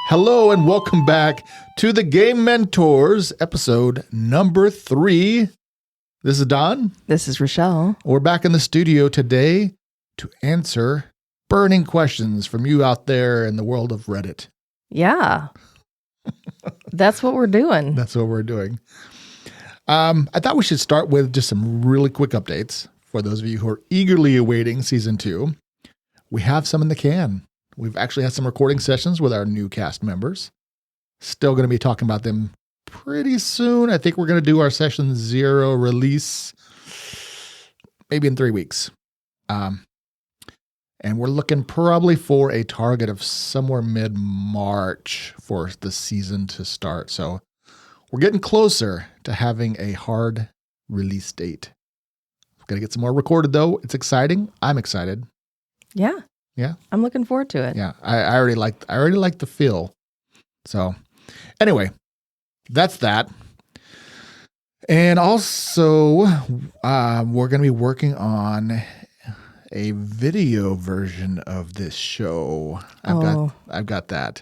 Hello and welcome back to the Game Mentors, episode number 3. This is Don. This is Rachelle. We're back in the studio today to answer burning questions from you out there in the world of Reddit. Yeah. That's what we're doing. That's what we're doing. I thought we should start with just some really quick updates for those of you who are eagerly awaiting season 2. We have some in the can. We've actually had some recording sessions with our new cast members. Still going to be talking about them pretty soon. I think we're going to do our session 0 release maybe in 3 weeks. And we're looking probably for a target of somewhere mid-March for the season to start. So we're getting closer to having a hard release date. We're going to get some more recorded, though. It's exciting. I'm excited. Yeah. Yeah. I'm looking forward to it. Yeah. I already like the feel. So anyway, that's that. And also, we're going to be working on a video version of this show. I've got that.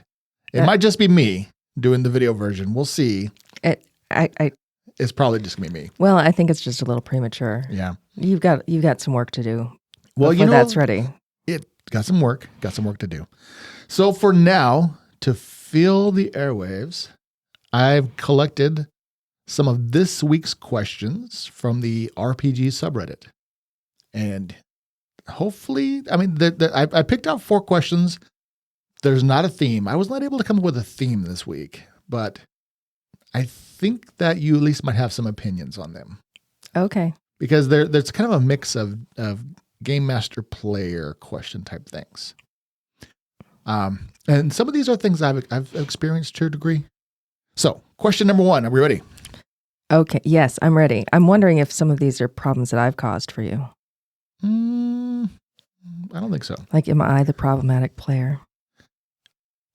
It might just be me doing the video version. We'll see. It's probably just gonna be me. Well, I think it's just a little premature. Yeah. You've got some work to do. Well, that's ready. It got some work to do. So for now, to fill the airwaves, I've collected some of this week's questions from the RPG subreddit. And hopefully, I picked out 4 questions. There's not a theme. I was not able to come up with a theme this week, but I think that you at least might have some opinions on them. Okay. Because there's kind of a mix of game master player question type things. And some of these are things I've experienced to a degree. So, question number 1, are we ready? Okay. Yes, I'm ready. I'm wondering if some of these are problems that I've caused for you. I don't think so. Like, am I the problematic player?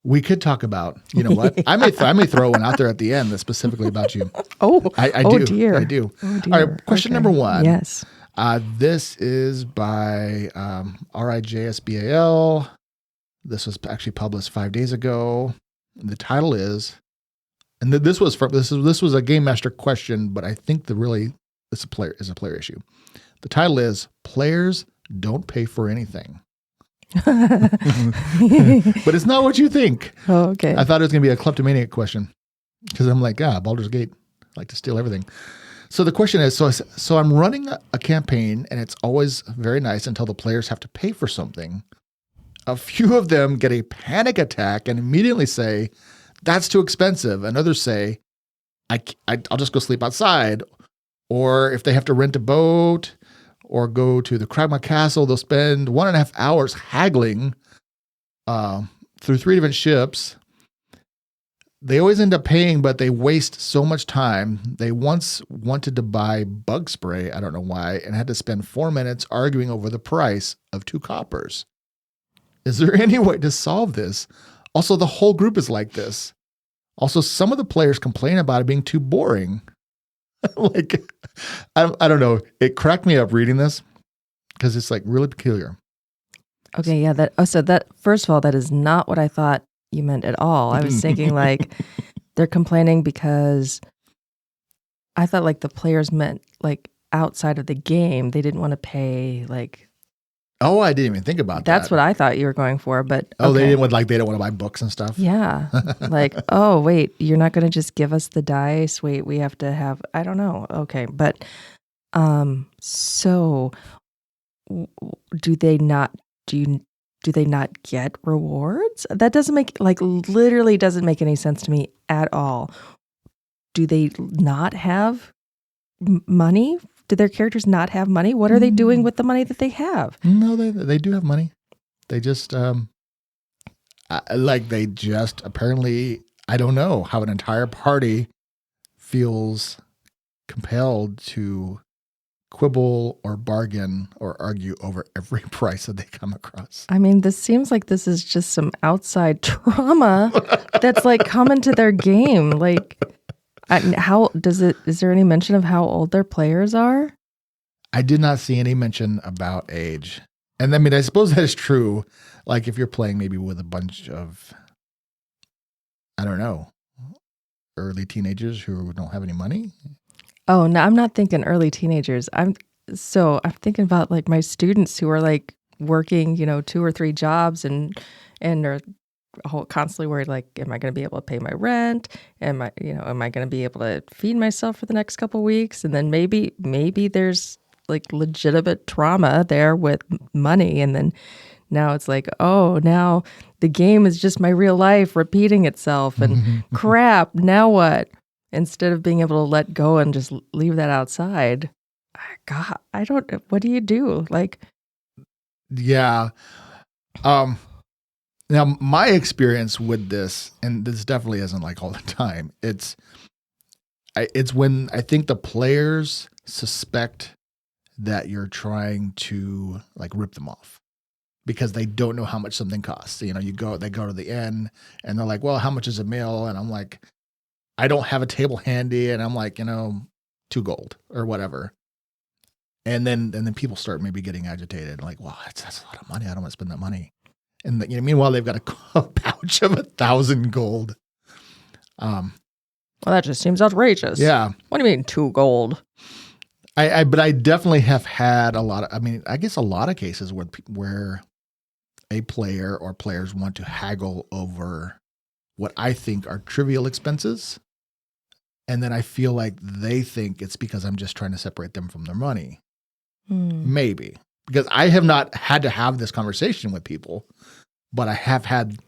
We could talk about, you know what? I may throw one out there at the end that's specifically about you. I do. Dear. I do. Oh, dear. All right, question number 1. Yes. This is by RIJSBAL. This was actually published 5 days ago. The title is, and this was a Game Master question, but I think it's a player issue. The title is "Players Don't Pay for Anything." But it's not what you think. Oh, okay. I thought it was going to be a kleptomaniac question because I'm like, Baldur's Gate, I like to steal everything. So the question is, so I'm running a campaign and it's always very nice until the players have to pay for something. A few of them get a panic attack and immediately say, that's too expensive. And others say, I'll just go sleep outside. Or if they have to rent a boat or go to the Kragma Castle, they'll spend 1.5 hours haggling through 3 different ships. They always end up paying, but they waste so much time. They once wanted to buy bug spray, I don't know why, and had to spend 4 minutes arguing over the price of 2 coppers. Is there any way to solve this? Also, the whole group is like this. Also, some of the players complain about it being too boring. Like, I don't know. It cracked me up reading this because it's like really peculiar. Okay, yeah. First of all, that is not what I thought you meant at all. I was thinking like they're complaining because I thought like the players meant like outside of the game, they didn't want to pay like. Oh, I didn't even think about that. That's what I thought you were going for, but okay. They don't want to buy books and stuff. Yeah, like oh wait, you're not going to just give us the dice. Wait, we have to have. I don't know. Okay, but so do they not get rewards? That doesn't make literally doesn't make any sense to me at all. Do they not have money? Do their characters not have money? What are they doing with the money that they have? No, they do have money. They just apparently, I don't know how an entire party feels compelled to quibble or bargain or argue over every price that they come across. I mean, this seems like this is just some outside trauma that's like coming to their game. Like, is there any mention of how old their players are? I did not see any mention about age. And I mean, I suppose that is true. Like if you're playing maybe with a bunch of I don't know, early teenagers who don't have any money. Oh, no, I'm not thinking early teenagers. I'm thinking about like my students who are like working, 2 or 3 jobs and are constantly worried like, am I going to be able to pay my rent? Am I going to be able to feed myself for the next couple weeks? And then maybe there's like legitimate trauma there with money, and then now it's like, oh, now the game is just my real life repeating itself, and crap, now what? Instead of being able to let go and just leave that outside, God, what do you do? Like, Yeah. Now my experience with this, and this definitely isn't like all the time. It's when I think the players suspect that you're trying to like rip them off because they don't know how much something costs. They go to the end and they're like, well, how much is a meal? And I'm like, I don't have a table handy. And I'm like, 2 gold or whatever. And then people start maybe getting agitated. Like, wow, that's a lot of money. I don't want to spend that money. And meanwhile, they've got a pouch of 1,000 gold. Well, that just seems outrageous. Yeah. What do you mean 2 gold? But I definitely have had a lot of, I guess a lot of cases where a player or players want to haggle over what I think are trivial expenses. And then I feel like they think it's because I'm just trying to separate them from their money. Maybe. Because I have not had to have this conversation with people, but I have had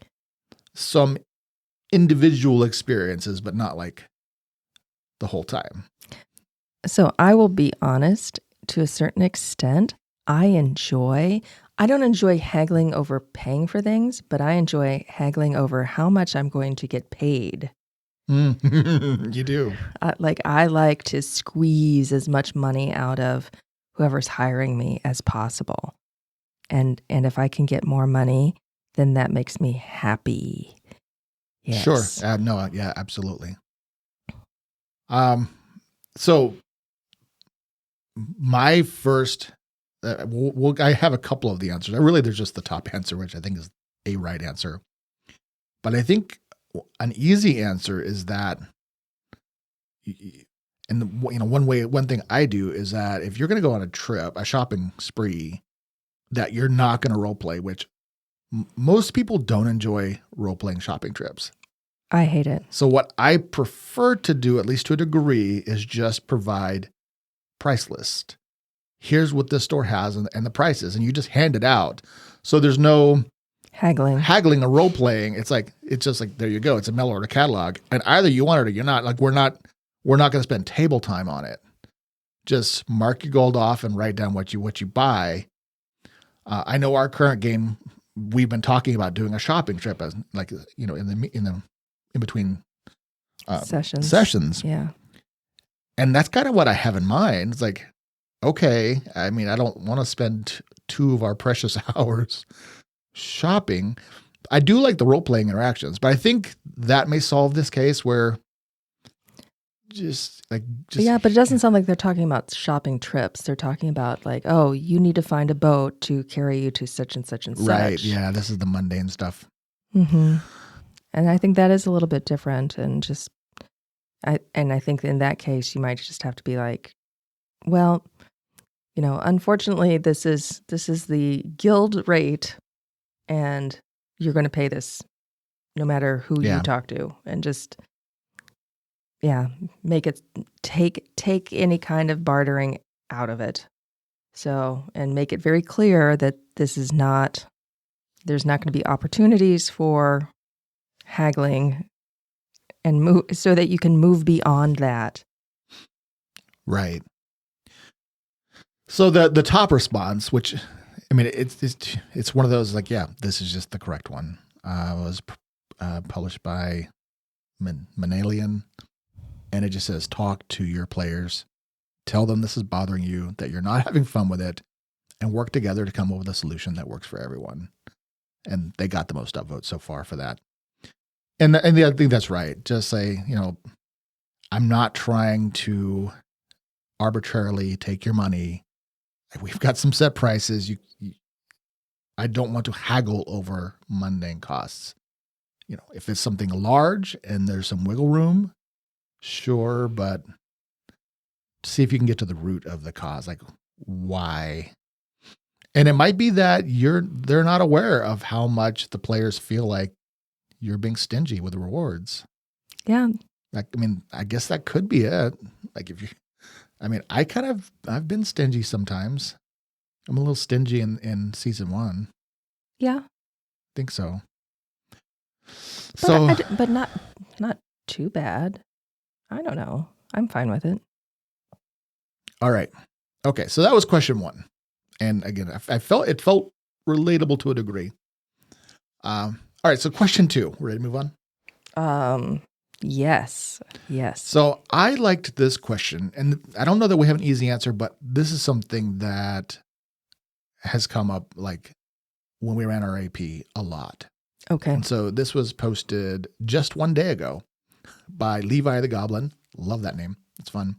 some individual experiences, but not like the whole time. So I will be honest, to a certain extent, I don't enjoy haggling over paying for things, but I enjoy haggling over how much I'm going to get paid. You do. I like to squeeze as much money out of whoever's hiring me as possible. And if I can get more money, then that makes me happy. Yes. Sure. No, yeah, absolutely. So my first, I have a couple of the answers. There's just the top answer, which I think is a right answer. But I think an easy answer is that, and one thing I do is that if you're going to go on a shopping spree, that you're not going to role play, which most people don't enjoy role playing shopping trips. I hate it. So what I prefer to do, at least to a degree, is just provide price list. Here's what this store has and the prices, and you just hand it out. So there's no haggling or role playing. It's just like, there you go. It's a mail order catalog, and either you want it or you're not. Like we're not going to spend table time on it. Just mark your gold off and write down what you buy. I know our current game, we've been talking about doing a shopping trip as in between sessions. Yeah. And that's kind of what I have in mind. It's like, okay, I don't want to spend 2 of our precious hours shopping. I do like the role-playing interactions, but I think that may solve this case where yeah, but it doesn't sound like they're talking about shopping trips. They're talking about like, oh, you need to find a boat to carry you to such and such and such. Right. Yeah. This is the mundane stuff. Mm-hmm. And I think that is a little bit different, and I think in that case you might just have to be like, well, unfortunately this is the guild rate, and you're going to pay this no matter who you talk to, and just make it take any kind of bartering out of it. So, and make it very clear that there's not going to be opportunities for haggling and move, so that you can move beyond that. Right. So the top response, which it's one of those like, yeah, this is just the correct one. Was published by Manalian, and it just says, talk to your players, tell them this is bothering you, that you're not having fun with it, and work together to come up with a solution that works for everyone. And they got the most upvotes so far for that. And I think that's right. Just say, I'm not trying to arbitrarily take your money. We've got some set prices. I don't want to haggle over mundane costs. if it's something large and there's some wiggle room, sure, but see if you can get to the root of the cause, like why. And it might be that they're not aware of how much the players feel like you're being stingy with the rewards. Yeah. I guess that could be it. Like I've been stingy sometimes. I'm a little stingy in season 1. Yeah. I think so. But not too bad. I don't know. I'm fine with it. All right. Okay. So that was question 1. And again, it felt relatable to a degree. All right. So question 2, ready to move on? Yes. So I liked this question, and I don't know that we have an easy answer, but this is something that has come up like when we ran our AP a lot. Okay. And so this was posted just 1 day ago by Levi the Goblin. Love that name. It's fun.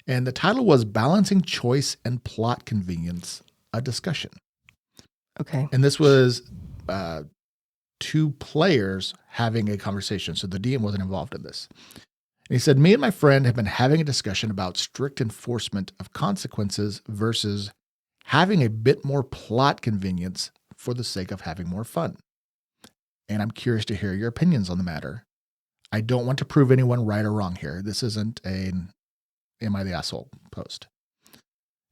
And the title was Balancing Choice and Plot Convenience, a Discussion. Okay. And this was 2 players having a conversation. So the DM wasn't involved in this. And he said, me and my friend have been having a discussion about strict enforcement of consequences versus having a bit more plot convenience for the sake of having more fun. And I'm curious to hear your opinions on the matter. I don't want to prove anyone right or wrong here. This isn't an Am I the Asshole post.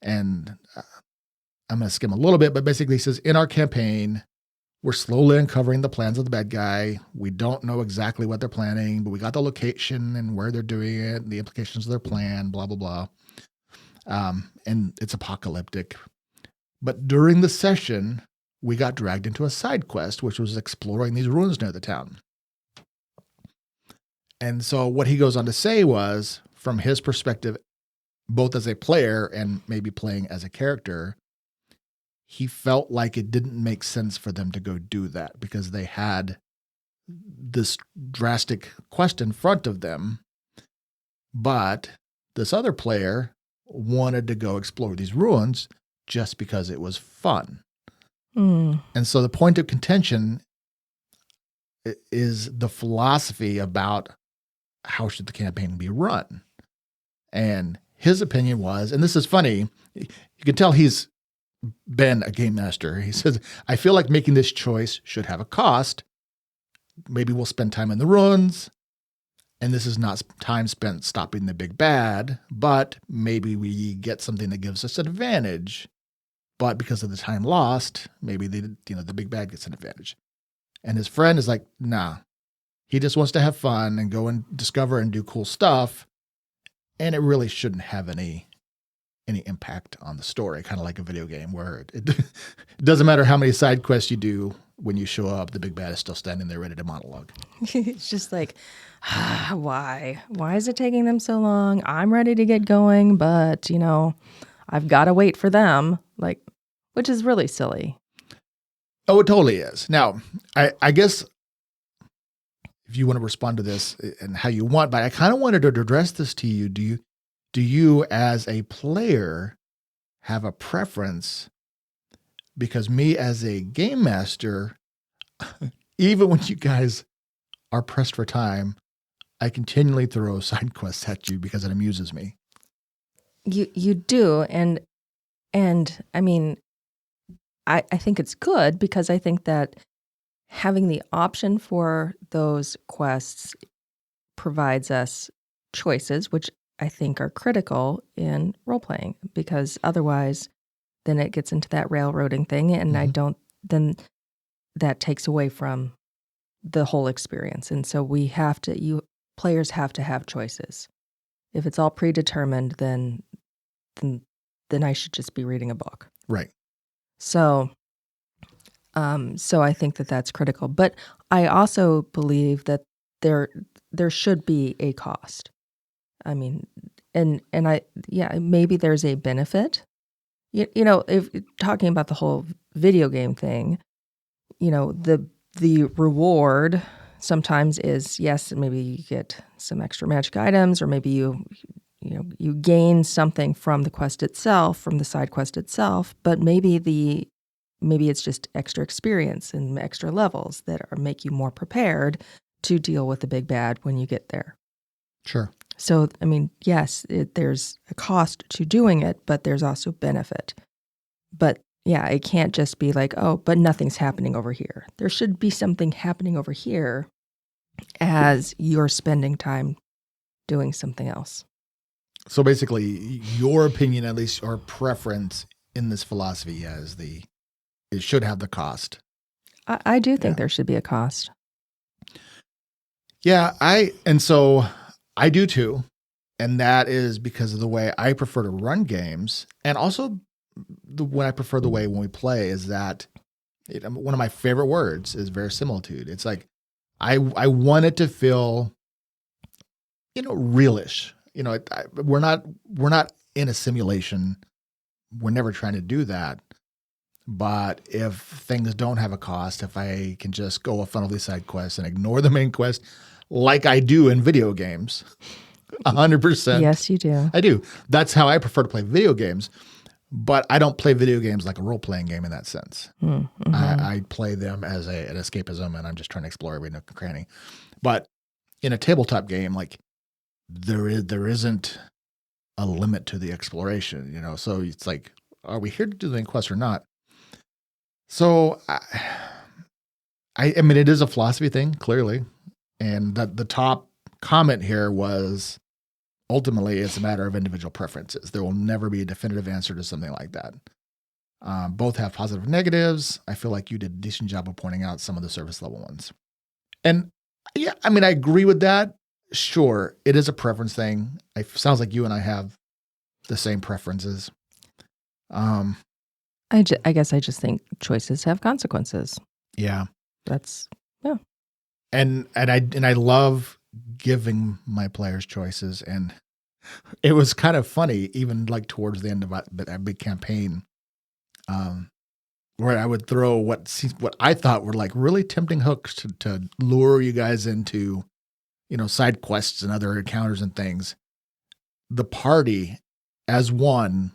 And I'm going to skim a little bit, but basically he says, in our campaign, we're slowly uncovering the plans of the bad guy. We don't know exactly what they're planning, but we got the location and where they're doing it, and the implications of their plan, blah, blah, blah. And it's apocalyptic. But during the session, we got dragged into a side quest, which was exploring these ruins near the town. And so what he goes on to say was, from his perspective, both as a player and maybe playing as a character, he felt like it didn't make sense for them to go do that because they had this drastic quest in front of them. But this other player wanted to go explore these ruins just because it was fun. Mm. And so the point of contention is the philosophy about how should the campaign be run. And his opinion was, and this is funny, you can tell he's been a game master. He says, I feel like making this choice should have a cost. Maybe we'll spend time in the ruins, and this is not time spent stopping the big bad, but maybe we get something that gives us an advantage. But because of the time lost, maybe the big bad gets an advantage. And his friend is like, nah, he just wants to have fun and go and discover and do cool stuff. And it really shouldn't have any impact on the story, kind of like a video game where it doesn't matter how many side quests you do. When you show up, the big bad is still standing there ready to monologue. It's just like, why? Why is it taking them so long? I'm ready to get going, but, I've got to wait for them, which is really silly. Oh, it totally is. Now, I guess if you want to respond to this and how you want, but I kind of wanted to address this to you. Do you as a player have a preference? Because me as a game master, even when you guys are pressed for time, I continually throw side quests at you because it amuses me. You do, and I mean, I think it's good because I think that having the option for those quests provides us choices, which I think are critical in role playing, because otherwise, then it gets into that railroading thing, and then that takes away from the whole experience. And so players have to have choices. If it's all predetermined, then I should just be reading a book. Right. So I think that that's critical. But I also believe that there should be a cost. I mean, maybe there's a benefit. If talking about the whole video game thing, the reward sometimes is, yes, maybe you get some extra magic items, or maybe you gain something from the quest itself, from the side quest itself, but maybe the maybe it's just extra experience and extra levels that make you more prepared to deal with the big bad when you get there. Sure. So, I mean, yes, there's a cost to doing it, but there's also benefit. But yeah, it can't just be like, oh, but nothing's happening over here. There should be something happening over here as you're spending time doing something else. So basically, your opinion, at least, or preference in this philosophy is it should have the cost. I do think there should be a cost. Yeah, so I do too. And that is because of the way I prefer to run games. And also when I prefer the way when we play is that one of my favorite words is verisimilitude. It's like, I want it to feel, realish. We're not in a simulation. We're never trying to do that. But if things don't have a cost, if I can just go off on all these side quests and ignore the main quest, like I do in video games, 100%. Yes, you do. I do. That's how I prefer to play video games. But I don't play video games like a role-playing game in that sense. Mm-hmm. I play them as an escapism, and I'm just trying to explore every nook and cranny. But in a tabletop game, like there isn't a limit to the exploration, So it's like, are we here to do the main quest or not? So I mean, it is a philosophy thing, clearly, and the top comment here was, ultimately, it's a matter of individual preferences. There will never be a definitive answer to something like that. Both have positive and negatives. I feel like you did a decent job of pointing out some of the surface level ones. And yeah, I mean, I agree with that. Sure, it is a preference thing. It sounds like you and I have the same preferences. I guess I just think choices have consequences. Yeah. Yeah. And I love giving my players choices, and it was kind of funny, even like towards the end of that big campaign, where I would throw what I thought were like really tempting hooks to lure you guys into, side quests and other encounters and things. The party, as one,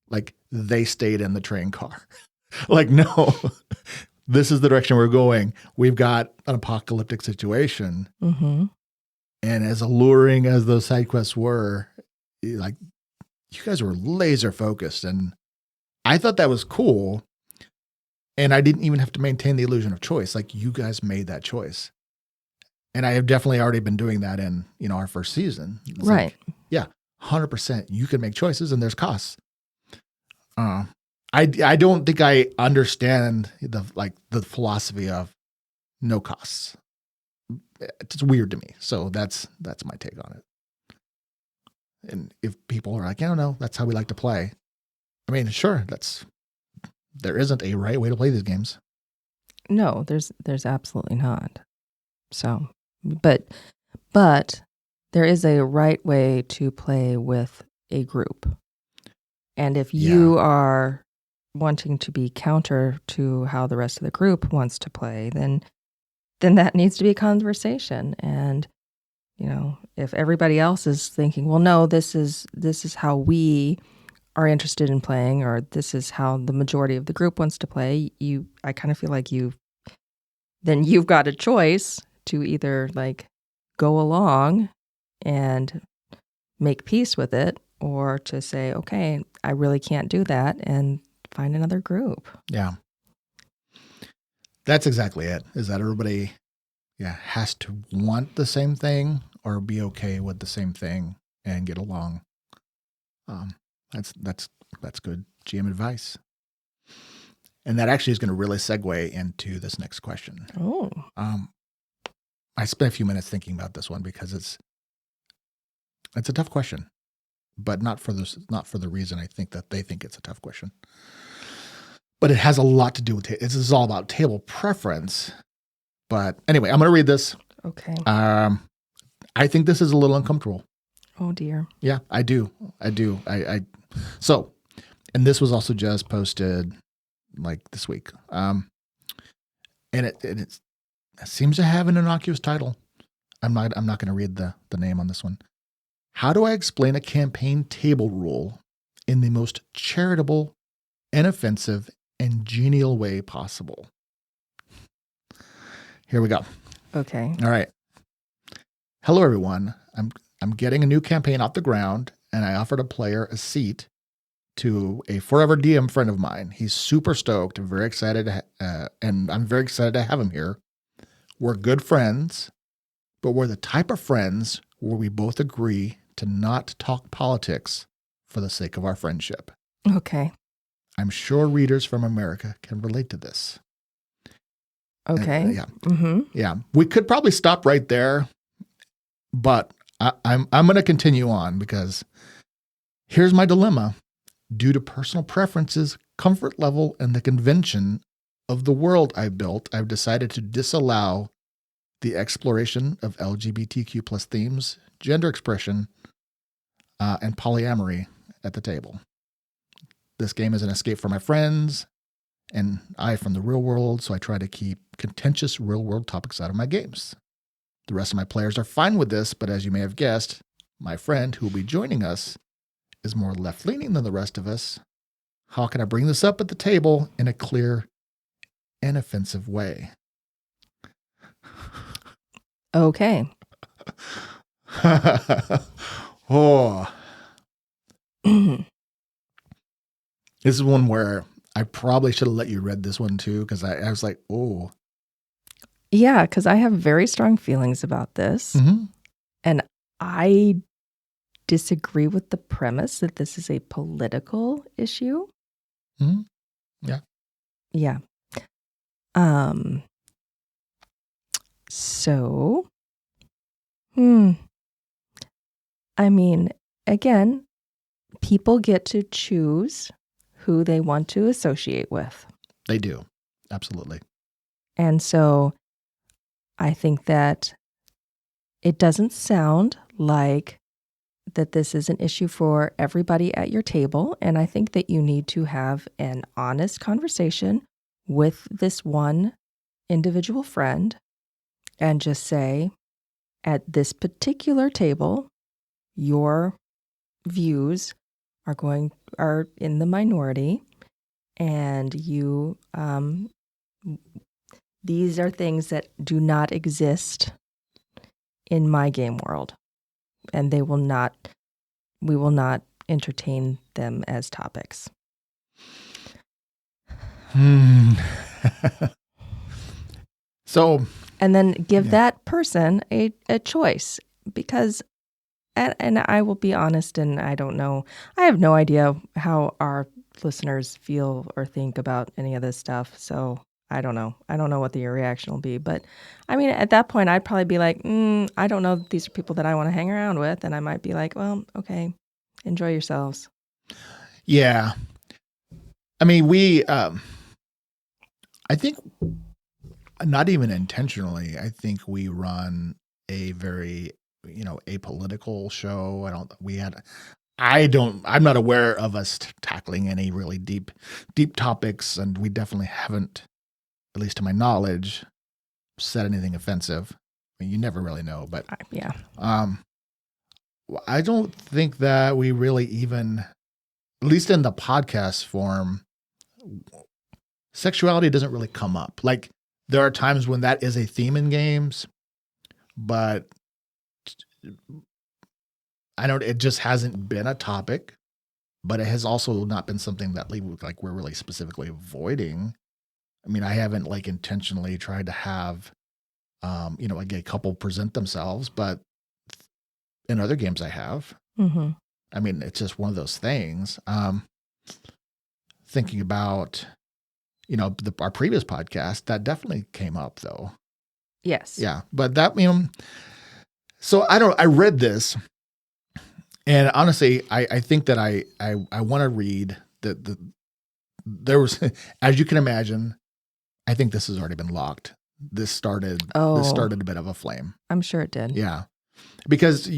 like they stayed in the train car. Like, no, this is the direction we're going. We've got an apocalyptic situation. Mm-hmm. And as alluring as those side quests were, like, you guys were laser focused. And I thought that was cool. And I didn't even have to maintain the illusion of choice. Like, you guys made that choice. And I have definitely already been doing that in, our first season. It's right. Like, yeah, 100%. You can make choices and there's costs. I don't think I understand the philosophy of no costs. It's weird to me. So that's my take on it. And if people are like, I don't know, that's how we like to play. I mean, sure, there isn't a right way to play these games. No, there's absolutely not. So, but there is a right way to play with a group. And if you are wanting to be counter to how the rest of the group wants to play, then that needs to be a conversation. And, if everybody else is thinking, well, no, this is how we are interested in playing, or this is how the majority of the group wants to play, I kind of feel like you've got a choice to either like go along and make peace with it, or to say, okay, I really can't do that, and find another group. Yeah. That's exactly it, is that everybody has to want the same thing or be okay with the same thing and get along. That's good GM advice. And that actually is going to really segue into this next question. Oh. I spent a few minutes thinking about this one because it's a tough question, but not for the reason I think that they think it's a tough question. But it has a lot to do with this is all about table preference. But anyway, I'm going to read this. Okay. I think this is a little uncomfortable. Oh dear. Yeah, I do. So, and this was also just posted like this week. And it seems to have an innocuous title. I'm not going to read the name on this one. How do I explain a campaign table rule in the most charitable, inoffensive, and genial way possible. Here we go. Okay. All right. Hello, everyone. I'm getting a new campaign off the ground, and I offered a player a seat to a forever DM friend of mine. He's super stoked and very excited, and I'm very excited to have him here. We're good friends, but we're the type of friends where we both agree to not talk politics for the sake of our friendship. Okay. I'm sure readers from America can relate to this. Okay. Yeah. Mm-hmm. Yeah. We could probably stop right there, but I'm going to continue on because here's my dilemma. Due to personal preferences, comfort level, and the convention of the world I've built, I've decided to disallow the exploration of LGBTQ plus themes, gender expression, and polyamory at the table. This game is an escape for my friends and I from the real world, so I try to keep contentious real world topics out of my games. The rest of my players are fine with this, but as you may have guessed, my friend who will be joining us is more left-leaning than the rest of us. How can I bring this up at the table in a clear and offensive way? Okay. Oh. This is one where I probably should have let you read this one too, because I was like, oh. Yeah, because I have very strong feelings about this. Mm-hmm. And I disagree with the premise that this is a political issue. Mm-hmm. Yeah. Yeah. So, I mean, again, people get to choose who they want to associate with. They do. Absolutely. And so I think that it doesn't sound like that this is an issue for everybody at your table. And I think that you need to have an honest conversation with this one individual friend and just say, at this particular table, your views are in the minority, and you these are things that do not exist in my game world, and we will not entertain them as topics. So, and then give that person a choice, because and I will be honest, and I don't know, I have no idea how our listeners feel or think about any of this stuff. So I don't know what the reaction will be. But I mean, at that point, I'd probably be like, I don't know, these are people that I want to hang around with. And I might be like, well, okay, enjoy yourselves. Yeah. I mean, I think not even intentionally, I think we run a very, apolitical show. I'm not aware of us tackling any really deep topics, and we definitely haven't, at least to my knowledge, said anything offensive. I mean, you never really know, but yeah. I don't think that we really even, at least in the podcast form, sexuality doesn't really come up. Like, there are times when that is a theme in games, but it just hasn't been a topic, but it has also not been something that we're really specifically avoiding. I mean, I haven't intentionally tried to have, a gay couple present themselves, but in other games I have. Mm-hmm. I mean, it's just one of those things. Thinking about, our previous podcast, that definitely came up though. Yes. Yeah. But that, so I read this, and honestly, I think that I want to read there was, as you can imagine, I think this has already been locked. This started a bit of a flame. I'm sure it did. Yeah. Because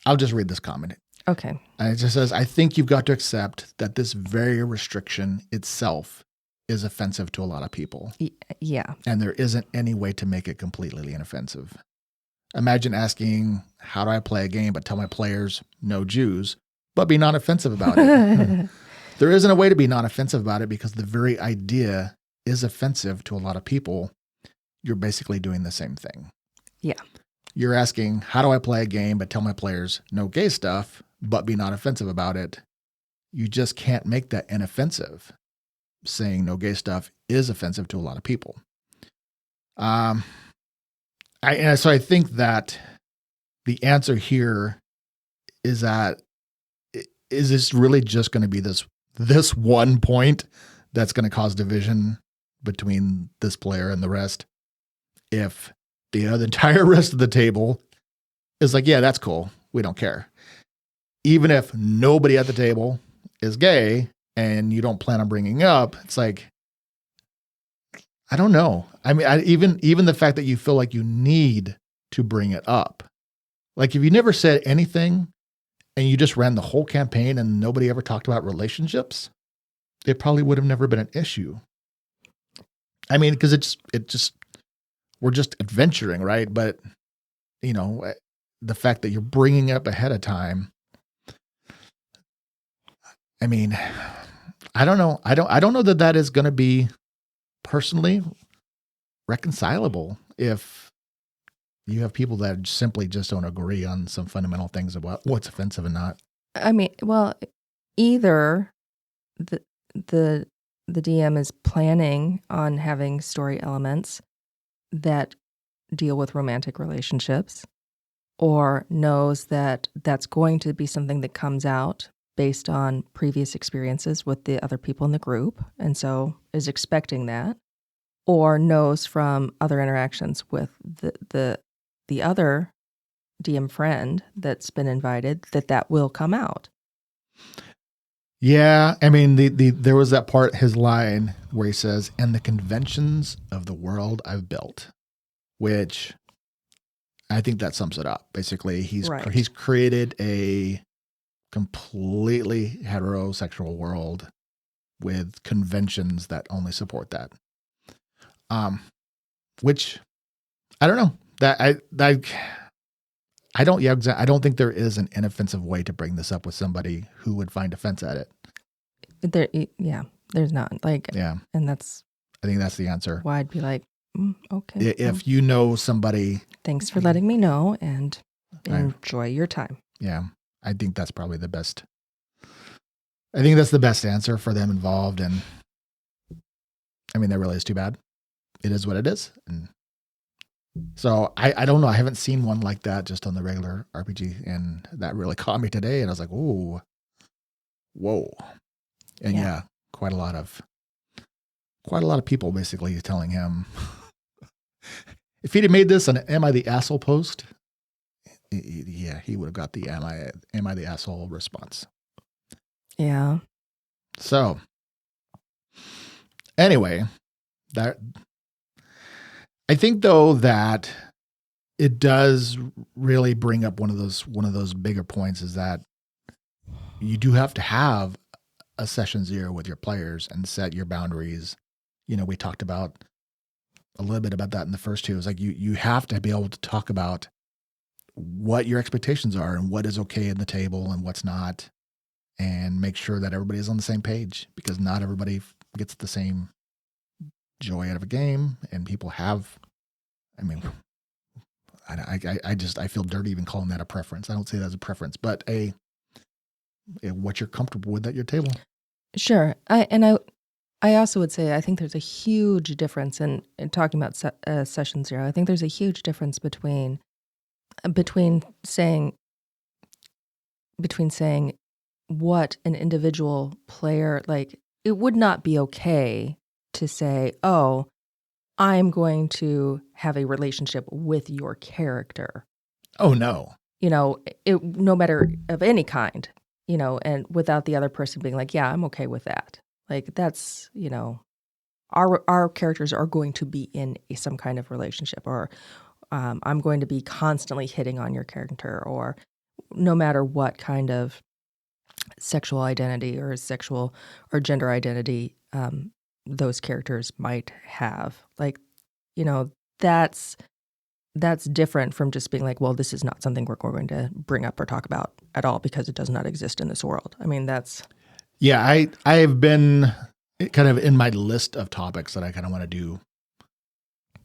I'll just read this comment. Okay. And it just says, I think you've got to accept that this very restriction itself is offensive to a lot of people. Yeah. And there isn't any way to make it completely inoffensive. Imagine asking, how do I play a game but tell my players no Jews, but be non-offensive about it? There isn't a way to be non-offensive about it because the very idea is offensive to a lot of people. You're basically doing the same thing. Yeah. You're asking, how do I play a game but tell my players no gay stuff, but be not offensive about it? You just can't make that inoffensive. Saying no gay stuff is offensive to a lot of people. So I think that the answer here is that, is this really just going to be this one point that's going to cause division between this player and the rest? If the entire rest of the table is like, yeah, that's cool, we don't care. Even if nobody at the table is gay and you don't plan on bringing up, it's like, I don't know. I mean, even the fact that you feel like you need to bring it up. Like if you never said anything and you just ran the whole campaign and nobody ever talked about relationships, it probably would have never been an issue. I mean, because we're just adventuring, right? But the fact that you're bringing it up ahead of time, I mean, I don't know. I don't know that is going to be personally reconcilable if you have people that simply just don't agree on some fundamental things about what's offensive and not. I mean, well, either the DM is planning on having story elements that deal with romantic relationships, or knows that that's going to be something that comes out based on previous experiences with the other people in the group, and so is expecting that, or knows from other interactions with the other DM friend that's been invited that will come out. Yeah, I mean, there was that part, his line where he says, "And the conventions of the world I've built," which I think that sums it up. Basically, he's created a completely heterosexual world with conventions that only support that. Which I don't know. I don't think there is an inoffensive way to bring this up with somebody who would find offense at it. There's not. And that's, I think that's the answer. Why I'd be like, okay. If you know somebody, thanks for letting me know and enjoy your time. Yeah, I think that's probably the best. I think that's the best answer for them involved. And I mean, that really is too bad. It is what it is. And so I don't know. I haven't seen one like that just on the regular RPG. And that really caught me today. And I was like, ooh, whoa. And yeah, quite a lot of people basically telling him, if he'd have made this an "Am I the asshole" post, he would have got the "Am I the asshole" response. Yeah. So anyway, that I think though that it does really bring up one of those bigger points, is that you do have to have a session 0 with your players and set your boundaries. We talked about a little bit about that in the first two. It's like you have to be able to talk about what your expectations are and what is okay in the table and what's not, and make sure that everybody is on the same page, because not everybody gets the same joy out of a game, and people have, I mean, I feel dirty even calling that a preference. I don't say that as a preference, but what you're comfortable with at your table. Sure. I also would say I think there's a huge difference in talking about session 0. I think there's a huge difference between saying what an individual player, like, it would not be okay to say, oh, I'm going to have a relationship with your character. Oh no. No matter of any kind, and without the other person being like, yeah, I'm okay with that. Like, that's, our characters are going to be in some kind of relationship, or I'm going to be constantly hitting on your character, or no matter what kind of sexual identity or sexual or gender identity those characters might have. Like, that's different from just being like, well, this is not something we're going to bring up or talk about at all because it does not exist in this world. I mean, that's... Yeah, I have been kind of in my list of topics that I kind of want to do.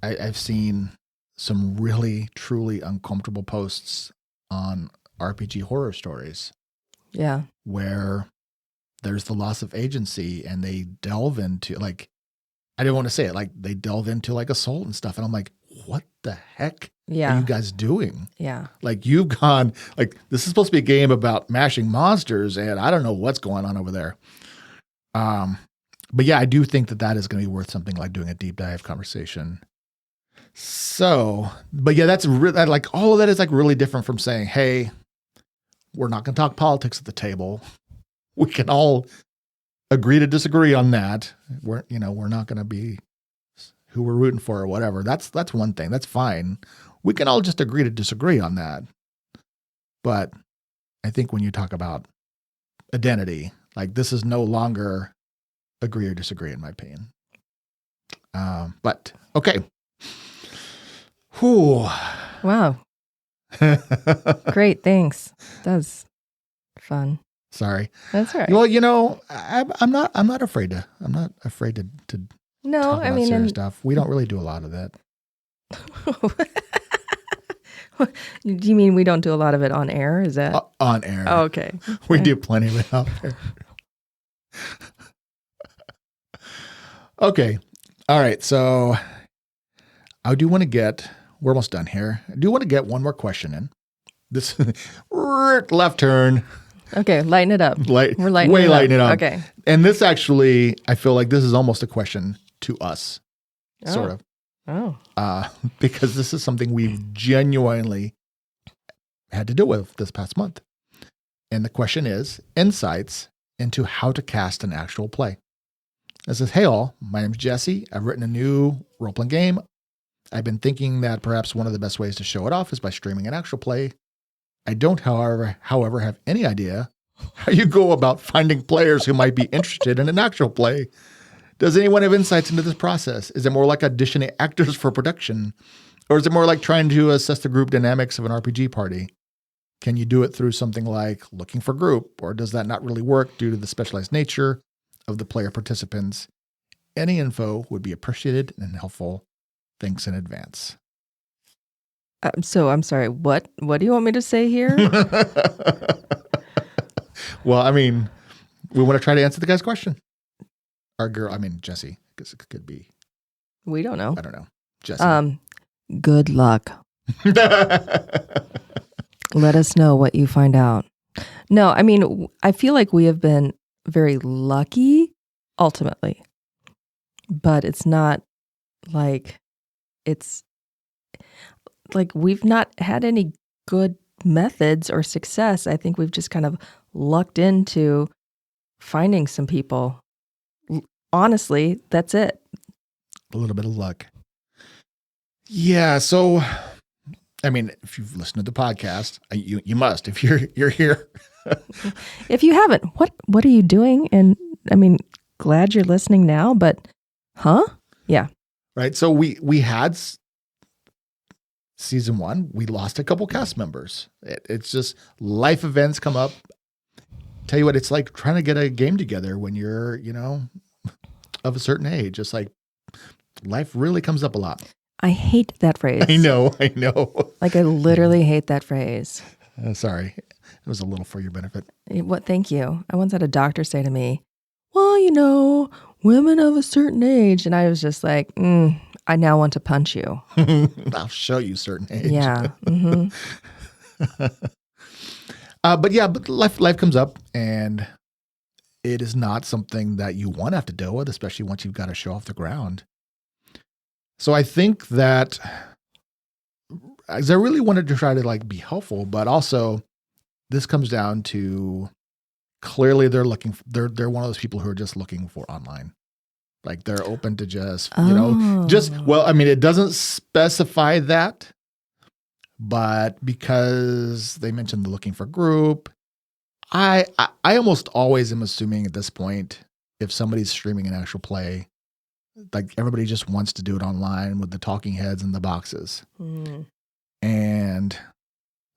I've seen some really, truly uncomfortable posts on RPG horror stories Yeah. where there's the loss of agency and they delve into like, I didn't want to say it, like they delve into like assault and stuff. And I'm like, what the heck are Yeah. you guys doing? Yeah. Like you've gone, like this is supposed to be a game about mashing monsters and I don't know what's going on over there. But yeah, I do think that is going to be worth something like doing a deep dive conversation. So, but yeah, that's like all of that is like really different from saying, hey, we're not going to talk politics at the table. We can all agree to disagree on that. We're not going to be who we're rooting for or whatever. That's one thing. That's fine. We can all just agree to disagree on that. But I think when you talk about identity, like this is no longer agree or disagree in my opinion. But okay. Whew. Wow. Great. Thanks. That's fun. Sorry. That's all right. Well, I'm not afraid to No, talk I about mean, serious stuff. We don't really do a lot of that. Do you mean we don't do a lot of it on air? Is that On air? Oh, okay. We do plenty of it out there. Okay. All right. So I do want to get. We're almost done here. I do want to get one more question in. This left turn. Okay, lighten it up. We're lightening it up. Okay. And this actually, I feel like this is almost a question to us, sort of. Oh. Because this is something we've genuinely had to deal with this past month. And the question is insights into how to cast an actual play. It says, hey all, my name's Jesse. I've written a new role-playing game. I've been thinking that perhaps one of the best ways to show it off is by streaming an actual play. I don't, however, have any idea how you go about finding players who might be interested in an actual play. Does anyone have insights into this process? Is it more like auditioning actors for production? Or is it more like trying to assess the group dynamics of an RPG party? Can you do it through something like looking for group? Or does that not really work due to the specialized nature of the player participants? Any info would be appreciated and helpful. Thanks in advance. So I'm sorry. What do you want me to say here? Well, I mean, we want to try to answer the guy's question. Our girl, I mean, Jesse, because it could be. We don't know. I don't know. Jesse. Good luck. Let us know what you find out. No, I mean, I feel like we have been very lucky ultimately, but it's not like we've not had any good methods or success. I think we've just kind of lucked into finding some people. Honestly, that's it. A little bit of luck. Yeah. So, I mean, if you've listened to the podcast, you must. If you're here. If you haven't, what are you doing? And I mean, glad you're listening now, but yeah. Right. So we had season 1, we lost a couple cast members. It's just life events come up. Tell you what, it's like trying to get a game together when you're, of a certain age. It's like life really comes up a lot. I hate that phrase. I know. Like I literally hate that phrase. Sorry. It was a little for your benefit. What? Thank you. I once had a doctor say to me, well, women of a certain age. And I was just like, I now want to punch you. I'll show you certain age. Yeah. Mm-hmm. But life comes up and it is not something that you want to have to deal with, especially once you've got a show off the ground. So I think that I really wanted to try to be helpful, but also this comes down to clearly they're one of those people who are just looking for online. Like they're open to just, it doesn't specify that, but because they mentioned the looking for group, I almost always am assuming at this point, if somebody's streaming an actual play, like everybody just wants to do it online with the talking heads and the boxes. Mm. And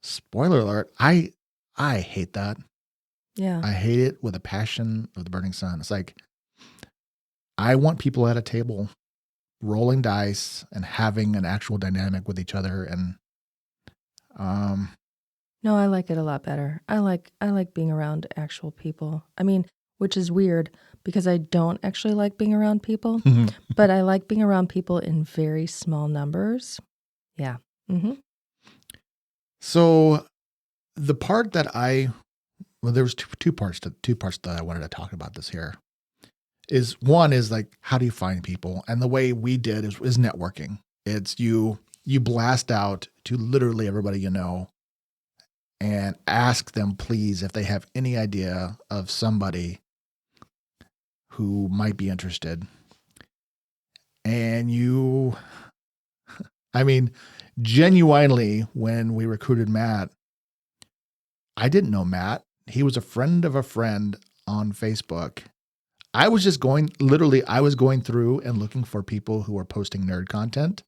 spoiler alert, I hate that. Yeah. I hate it with a passion of the burning sun. It's like, I want people at a table rolling dice and having an actual dynamic with each other. And No, I like it a lot better. I like being around actual people. I mean, which is weird because I don't actually like being around people, but I like being around people in very small numbers. Yeah. Mm-hmm. So the part that there was two parts that I wanted to talk about this here. Is one is like, how do you find people? And the way we did is networking. It's you blast out to literally everybody you know and ask them, please, if they have any idea of somebody who might be interested. And I mean, genuinely, when we recruited Matt, I didn't know Matt. He was a friend of a friend on Facebook. I was going through and looking for people who were posting nerd content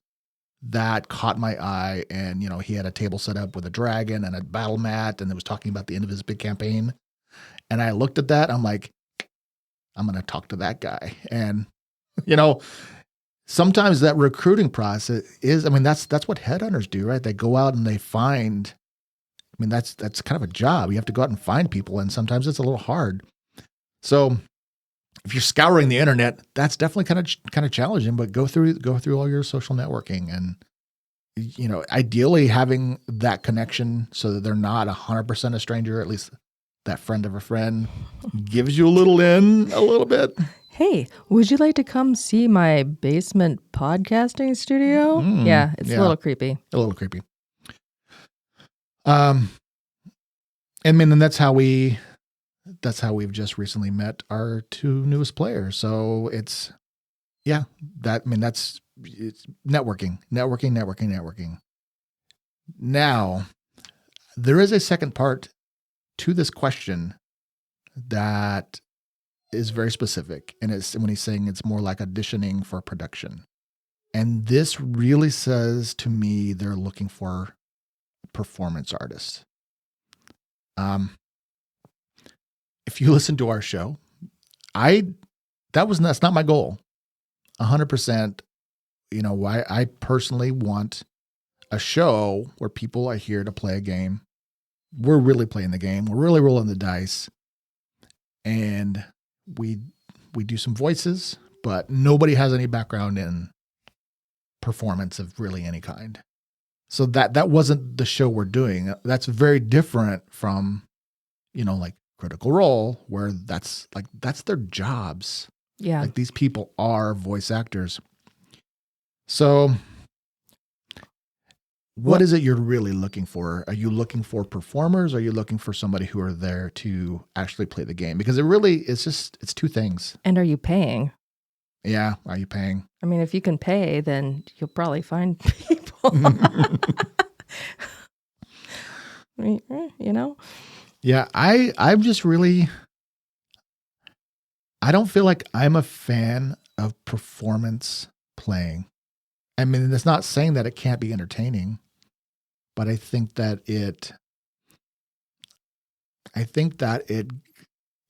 that caught my eye. And, he had a table set up with a dragon and a battle mat, and it was talking about the end of his big campaign. And I looked at that. I'm like, I'm going to talk to that guy. And, sometimes that recruiting process that's what headhunters do, right? They go out and they find, that's kind of a job. You have to go out and find people. And sometimes it's a little hard. So if you're scouring the internet, that's definitely kind of challenging, but go through all your social networking and, ideally having that connection so that they're not 100% a stranger, at least that friend of a friend gives you a little bit. Hey, would you like to come see my basement podcasting studio? Yeah, it's a little creepy. And then that's how we've just recently met our two newest players. So it's networking. Now, there is a second part to this question that is very specific. And it's when he's saying it's more like auditioning for production. And this really says to me, they're looking for performance artists. If you listen to our show, that's not my goal. 100%. I personally want a show where people are here to play a game. We're really playing the game. We're really rolling the dice. And we do some voices, but nobody has any background in performance of really any kind. So that wasn't the show we're doing. That's very different from, like Critical Role, where that's their jobs. Yeah. Like these people are voice actors. So what is it you're really looking for? Are you looking for performers? Or are you looking for somebody who are there to actually play the game? Because it's two things. And are you paying? Yeah. Are you paying? I mean, if you can pay, then you'll probably find people. Yeah. I'm just really, I don't feel like I'm a fan of performance playing. I mean, it's not saying that it can't be entertaining, but I think that it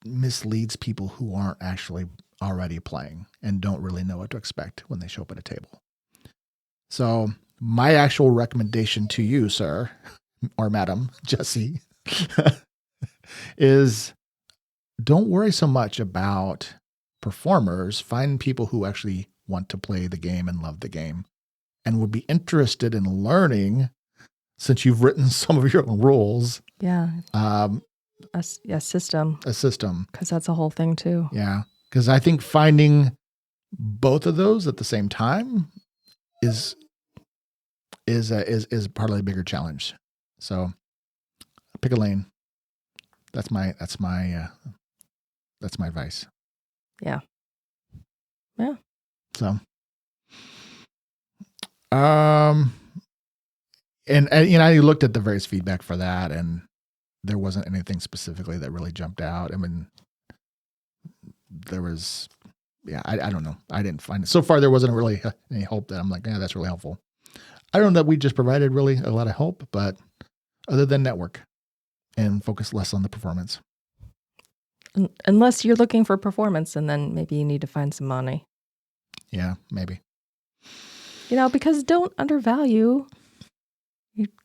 misleads people who aren't actually already playing and don't really know what to expect when they show up at a table. So my actual recommendation to you, sir, or madam, Jesse, is don't worry so much about performers. Find people who actually want to play the game and love the game and would be interested in learning, since you've written some of your own rules. Yeah. A system. Because that's a whole thing too. Yeah. Because I think finding both of those at the same time is partly a bigger challenge. So pick a lane. That's my advice. Yeah. Yeah. So, and I looked at the various feedback for that, and there wasn't anything specifically that really jumped out. I mean, there was, I don't know. I didn't find it. So far, there wasn't really any hope that I'm like, yeah, that's really helpful. I don't know that we just provided really a lot of help, but other than network and focus less on the performance. Unless you're looking for performance, and then maybe you need to find some money. Yeah, maybe. Because don't undervalue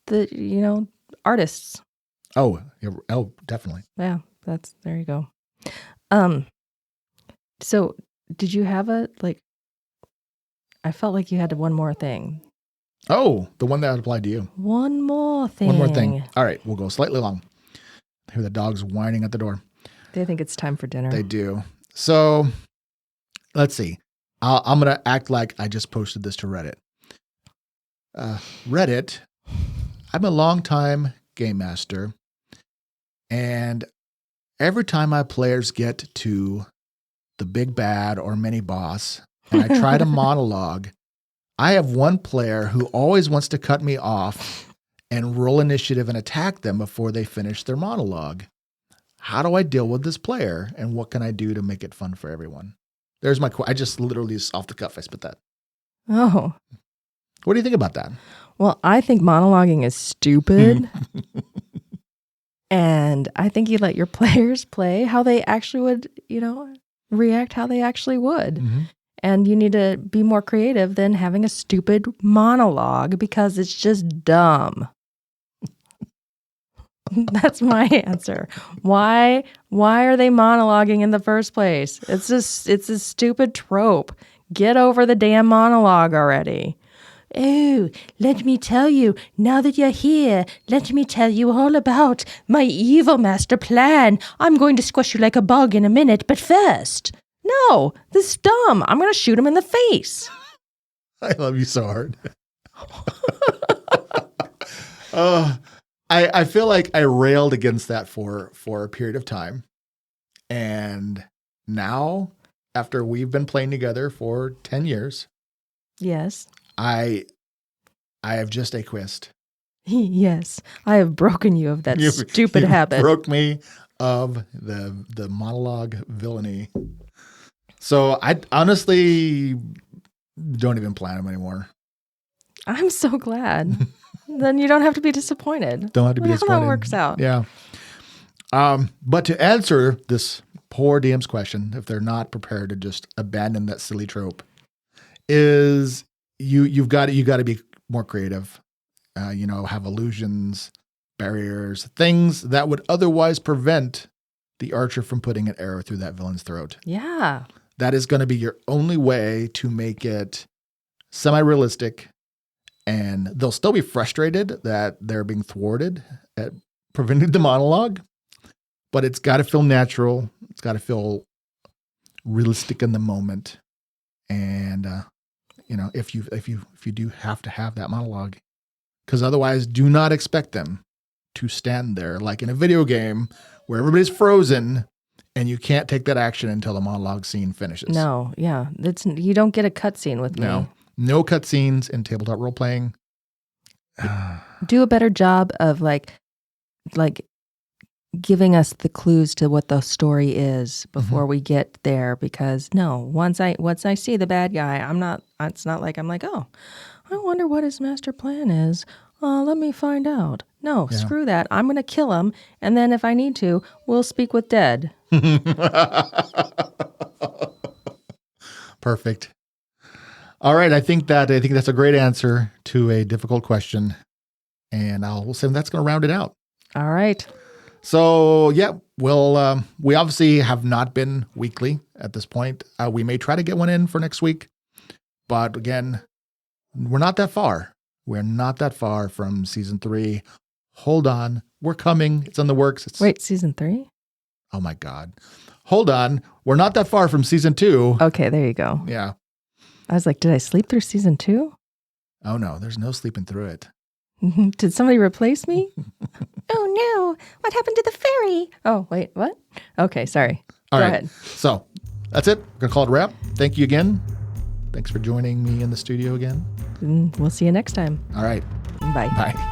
the artists. Oh, definitely. Yeah, there you go. So did you have I felt like you had one more thing. Oh, the one that applied to you. One more thing. One more thing. All right, we'll go slightly long. I hear the dogs whining at the door. They think it's time for dinner. They do. So let's see. I'm going to act like I just posted this to Reddit. Reddit, I'm a longtime game master, and every time my players get to the big bad or mini boss, and I try to monologue, I have one player who always wants to cut me off and roll initiative and attack them before they finish their monologue. How do I deal with this player, and what can I do to make it fun for everyone? There's my I just literally off the cuff, I spit that. Oh. What do you think about that? Well, I think monologuing is stupid. And I think you let your players play how they actually would, react how they actually would. Mm-hmm. And you need to be more creative than having a stupid monologue because it's just dumb. That's my answer. Why are they monologuing in the first place? It's a stupid trope. Get over the damn monologue already. Oh, let me tell you, now that you're here, let me tell you all about my evil master plan. I'm going to squash you like a bug in a minute, but first. No, this is dumb. I'm going to shoot him in the face. I love you so hard. I feel like I railed against that for a period of time. And now, after we've been playing together for 10 years. Yes. I have just acquiesced. Yes, I have broken you of that stupid habit. Broke me of the monologue villainy. So I honestly don't even plan them anymore. I'm so glad. Then you don't have to be disappointed. Don't have to be disappointed. How that works out. Yeah. But to answer this poor DM's question, if they're not prepared to just abandon that silly trope, is you got to be more creative. Have illusions, barriers, things that would otherwise prevent the archer from putting an arrow through that villain's throat. Yeah. That is going to be your only way to make it semi-realistic, and they'll still be frustrated that they're being thwarted at preventing the monologue, but it's got to feel natural. It's got to feel realistic in the moment. And, if you do have to have that monologue, because otherwise do not expect them to stand there like in a video game where everybody's frozen and you can't take that action until the monologue scene finishes. No, yeah. You don't get a cutscene with me. No cutscenes in tabletop role playing. Do a better job of like giving us the clues to what the story is before we get there, because once I see the bad guy, it's not like I'm like, oh, I wonder what his master plan is. Let me find out. No, Screw that. I'm going to kill him, and then if I need to, we'll speak with dead. Perfect. All right, I think that's a great answer to a difficult question, and we'll say that's going to round it out. All right. So yeah, we obviously have not been weekly at this point. We may try to get one in for next week, but again, we're not that far. We're not that far from season 3. Hold on, we're coming. It's in the works. Wait, season 3? Oh my God. Hold on. We're not that far from season 2. Okay, there you go. Yeah. I was like, did I sleep through season 2? Oh no, there's no sleeping through it. Did somebody replace me? Oh no, what happened to the fairy? Oh, wait, what? Okay, sorry. All Go right. ahead. So that's it. We're going to call it a wrap. Thank you again. Thanks for joining me in the studio again. We'll see you next time. All right. Bye. Bye.